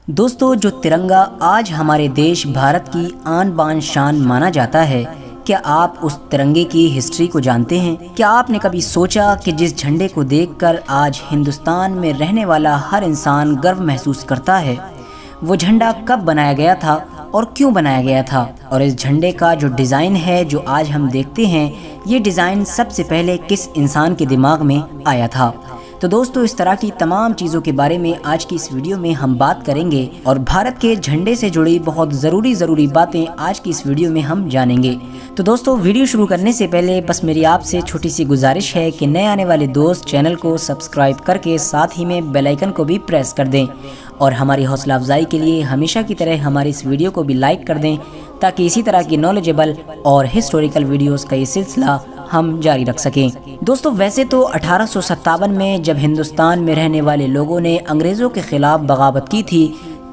दोस्तों, जो तिरंगा आज हमारे देश भारत की आन बान शान माना जाता है, क्या आप उस तिरंगे की हिस्ट्री को जानते हैं? क्या आपने कभी सोचा कि जिस झंडे को देखकर आज हिंदुस्तान में रहने वाला हर इंसान गर्व महसूस करता है, वो झंडा कब बनाया गया था और क्यों बनाया गया था? और इस झंडे का जो डिज़ाइन है जो आज हम देखते हैं, ये डिज़ाइन सबसे पहले किस इंसान के दिमाग में आया था? तो दोस्तों, इस तरह की तमाम चीज़ों के बारे में आज की इस वीडियो में हम बात करेंगे और भारत के झंडे से जुड़ी बहुत ज़रूरी बातें आज की इस वीडियो में हम जानेंगे। तो दोस्तों, वीडियो शुरू करने से पहले बस मेरी आपसे छोटी सी गुजारिश है कि नए आने वाले दोस्त चैनल को सब्सक्राइब करके साथ ही में बेल आइकन को भी प्रेस कर दें और हमारी हौसला अफजाई के लिए हमेशा की तरह हमारी इस वीडियो को भी लाइक कर दें, ताकि इसी तरह की नॉलेजेबल और हिस्टोरिकल वीडियोस का ये सिलसिला हम जारी रख सकें। दोस्तों, वैसे तो 1857 में जब हिंदुस्तान में रहने वाले लोगों ने अंग्रेज़ों के ख़िलाफ़ बगावत की थी,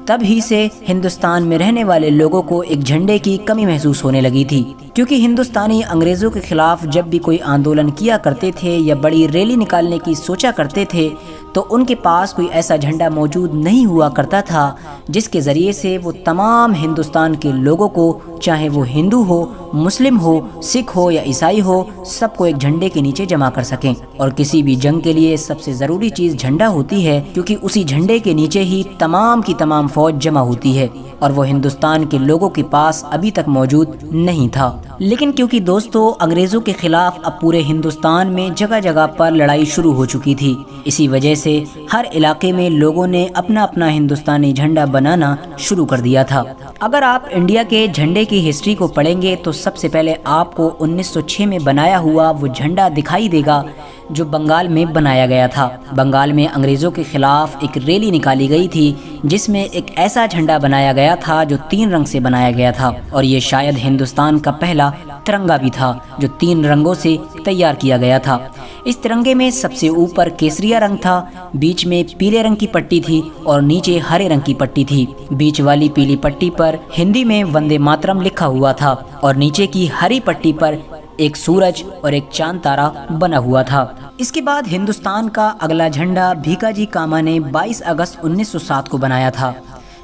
तब ही से हिंदुस्तान में रहने वाले लोगों को एक झंडे की कमी महसूस होने लगी थी, क्योंकि हिंदुस्तानी अंग्रेज़ों के ख़िलाफ़ जब भी कोई आंदोलन किया करते थे या बड़ी रैली निकालने की सोचा करते थे, तो उनके पास कोई ऐसा झंडा मौजूद नहीं हुआ करता था जिसके ज़रिए से वो तमाम हिंदुस्तान के लोगों को, चाहे वो हिंदू हो, मुस्लिम हो, सिख हो या ईसाई हो, सबको एक झंडे के नीचे जमा कर सकें। और किसी भी जंग के लिए सबसे ज़रूरी चीज़ झंडा होती है, क्योंकि उसी झंडे के नीचे ही तमाम की तमाम फौज जमा होती है, और वो हिंदुस्तान के लोगों के पास अभी तक मौजूद नहीं था। लेकिन क्योंकि दोस्तों, अंग्रेज़ों के ख़िलाफ़ अब पूरे हिंदुस्तान में जगह जगह पर लड़ाई शुरू हो चुकी थी, इसी वजह से हर इलाके में लोगों ने अपना अपना हिंदुस्तानी झंडा बनाना शुरू कर दिया था। अगर आप इंडिया के झंडे की हिस्ट्री को पढ़ेंगे तो सबसे पहले आपको 1906 में बनाया हुआ वो झंडा दिखाई देगा जो बंगाल में बनाया गया था। बंगाल में अंग्रेज़ों के ख़िलाफ़ एक रैली निकाली गई थी, जिसमें एक ऐसा झंडा बनाया गया था जो 3 रंग से बनाया गया था, और ये शायद हिंदुस्तान का पहला तिरंगा भी था जो 3 रंगों से तैयार किया गया था। इस तिरंगे में सबसे ऊपर केसरिया रंग था, बीच में पीले रंग की पट्टी थी और नीचे हरे रंग की पट्टी थी। बीच वाली पीली पट्टी पर हिंदी में वंदे मातरम लिखा हुआ था और नीचे की हरी पट्टी पर एक सूरज और एक चांद तारा बना हुआ था। इसके बाद हिंदुस्तान का अगला झंडा भीकाजी कामा ने 22 अगस्त 1907 को बनाया था।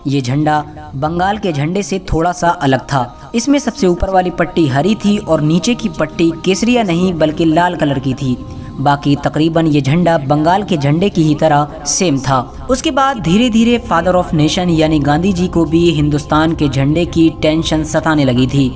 ये झंडा बंगाल के झंडे से थोड़ा सा अलग था। इसमें सबसे ऊपर वाली पट्टी हरी थी और नीचे की पट्टी केसरिया नहीं बल्कि लाल कलर की थी। बाकी तकरीबन ये झंडा बंगाल के झंडे की ही तरह सेम था। उसके बाद धीरे धीरे फादर ऑफ नेशन यानी गांधी जी को भी हिंदुस्तान के झंडे की टेंशन सताने लगी थी,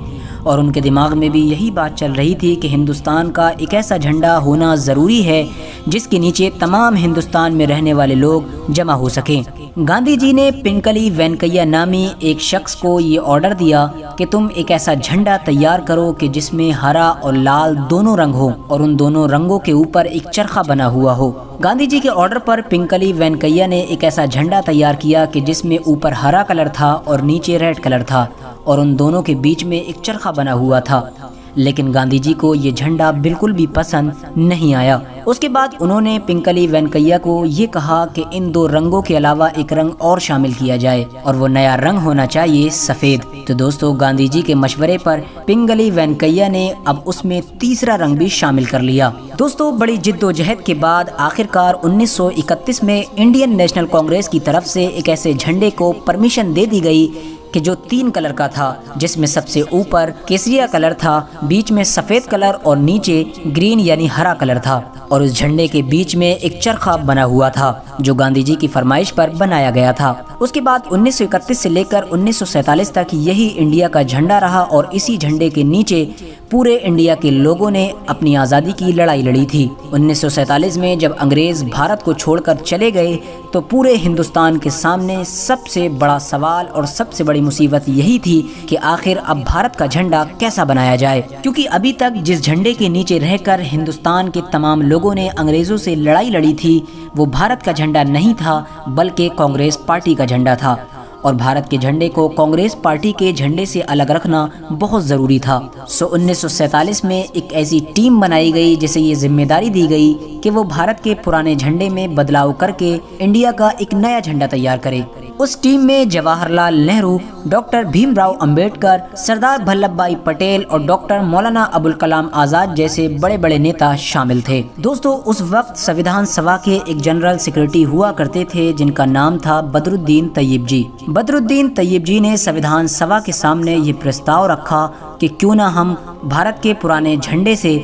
और उनके दिमाग में भी यही बात चल रही थी कि हिंदुस्तान का एक ऐसा झंडा होना ज़रूरी है जिसके नीचे तमाम हिंदुस्तान में रहने वाले लोग जमा हो सकें। गांधी जी ने पिंकली वेंकैया नामी एक शख्स को ये ऑर्डर दिया कि तुम एक ऐसा झंडा तैयार करो कि जिसमें हरा और लाल दोनों रंग हो और उन दोनों रंगों के ऊपर एक चरखा बना हुआ हो। गांधी जी के ऑर्डर पर पिंकली वेंकैया ने एक ऐसा झंडा तैयार किया कि जिसमें ऊपर हरा कलर था और नीचे रेड कलर था, और उन दोनों के बीच में एक चरखा बना हुआ था। लेकिन गांधी जी को ये झंडा बिल्कुल भी पसंद नहीं आया। उसके बाद उन्होंने पिंकली वेंकैया को ये कहा कि इन 2 रंगों के अलावा एक रंग और शामिल किया जाए, और वो नया रंग होना चाहिए सफ़ेद। तो दोस्तों, गांधी जी के मशवरे पर पिंगली वेंकैया ने अब उसमें तीसरा रंग भी शामिल कर लिया। दोस्तों, बड़ी जिद्दोजहद के बाद आखिरकार 1931 में इंडियन नेशनल कांग्रेस की तरफ से एक ऐसे झंडे को परमिशन दे दी गई कि जो 3 कलर का था, जिसमें सबसे ऊपर केसरिया कलर था, बीच में सफ़ेद कलर और नीचे ग्रीन यानी हरा कलर था, और उस झंडे के बीच में एक चरखा बना हुआ था जो गांधी जी की फरमाइश पर बनाया गया था। उसके बाद 1931 से लेकर 1947 तक यही इंडिया का झंडा रहा, और इसी झंडे के नीचे पूरे इंडिया के लोगों ने अपनी आज़ादी की लड़ाई लड़ी थी। 1947 में जब अंग्रेज़ भारत को छोड़कर चले गए तो पूरे हिंदुस्तान के सामने सबसे बड़ा सवाल और सबसे बड़ी मुसीबत यही थी कि आखिर अब भारत का झंडा कैसा बनाया जाए, क्योंकि अभी तक जिस झंडे के नीचे रहकर हिंदुस्तान के तमाम लोगों ने अंग्रेज़ों से लड़ाई लड़ी थी, वो भारत का झंडा नहीं था बल्कि कांग्रेस पार्टी का झंडा था, और भारत के झंडे को कांग्रेस पार्टी के झंडे से अलग रखना बहुत ज़रूरी था। 1947 में एक ऐसी टीम बनाई गई जिसे ये जिम्मेदारी दी गई कि वो भारत के पुराने झंडे में बदलाव करके इंडिया का एक नया झंडा तैयार करे। उस टीम में जवाहरलाल नेहरू, डॉक्टर भीमराव अंबेडकर, सरदार वल्लभ भाई पटेल और डॉक्टर मौलाना अबुल कलाम आजाद जैसे बड़े बड़े नेता शामिल थे। दोस्तों, उस वक्त संविधान सभा के एक जनरल सेक्रेटरी हुआ करते थे जिनका नाम था बदरुद्दीन तैयब जी। बदरुद्दीन तैयब जी ने संविधान सभा के सामने ये प्रस्ताव रखा कि क्यों ना हम भारत के पुराने झंडे से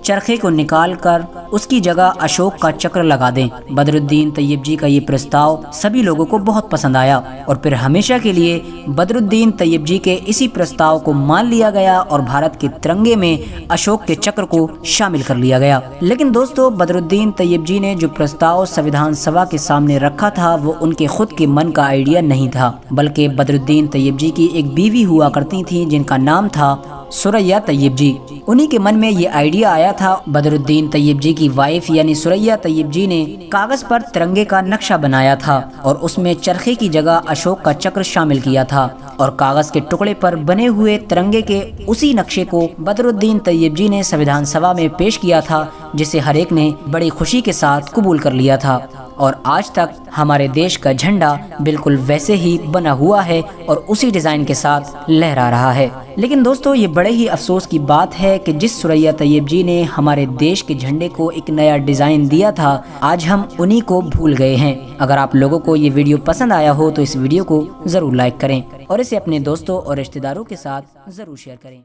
चरखे को निकाल कर उसकी जगह अशोक का चक्र लगा दें। बदरुद्दीन तैयब जी का ये प्रस्ताव सभी लोगों को बहुत पसंद आया और फिर हमेशा के लिए बदरुद्दीन तैयब जी के इसी प्रस्ताव को मान लिया गया और भारत के तिरंगे में अशोक के चक्र को शामिल कर लिया गया। लेकिन दोस्तों, बदरुद्दीन तैयब जी ने जो प्रस्ताव संविधान सभा के सामने रखा था वो उनके खुद के मन का आइडिया नहीं था, बल्कि बदरुद्दीन तैयब जी की एक बीवी हुआ करती थी जिनका नाम था सुरैया तैयब जी। उन्हीं के मन में ये आइडिया आया था। बदरुद्दीन तैयब जी की वाइफ यानी सुरैया तैयब जी ने कागज पर तिरंगे का नक्शा बनाया था और उसमें चरखे की जगह अशोक का चक्र शामिल किया था और कागज के टुकड़े पर बने हुए तिरंगे के उसी नक्शे को बदरुद्दीन तैयब जी ने संविधान सभा में पेश किया था, जिसे हर एक ने बड़ी खुशी के साथ कबूल कर लिया था और आज तक हमारे देश का झंडा बिल्कुल वैसे ही बना हुआ है और उसी डिजाइन के साथ लहरा रहा है। लेकिन दोस्तों, ये बड़े ही अफसोस की बात है कि जिस सुरैया तैयब जी ने हमारे देश के झंडे को एक नया डिजाइन दिया था, आज हम उन्हीं को भूल गए हैं। अगर आप लोगों को ये वीडियो पसंद आया हो तो इस वीडियो को जरूर लाइक करें और इसे अपने दोस्तों और रिश्तेदारों के साथ जरूर शेयर करें।